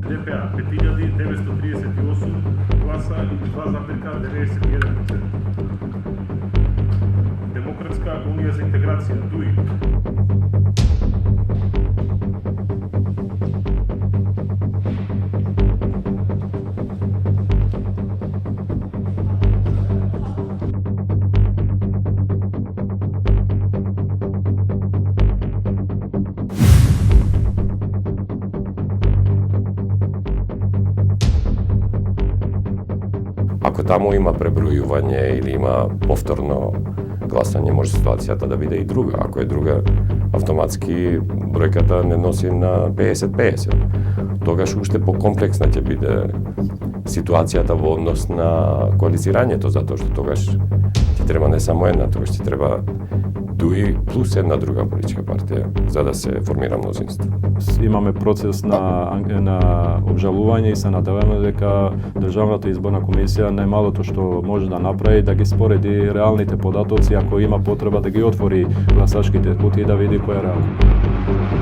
DPA 5938 glasa i 2,91%. Demokratska unija za integraciju DUI. Ako tamo ima prebrojuvanje ili ima povtorno glasanje, može situacija tada bude i druga. Ako je druga, automatski brojkata ne nosi na 50-50. Togaž ušte pokompleksna će biti situacija ta v odnos na koaliciranje to, zato što togaž ti treba ne samo jedna, togaž ti treba DUI plus jedna druga politička partija, za da se formira množinstvo. Imаме процес на обжалување и се надеваме дека Државната изборна комисија најмалото што може да направи да ги спореди реалните податоци, ако има потреба да ги отвори гласачките кутии да види кој е реално.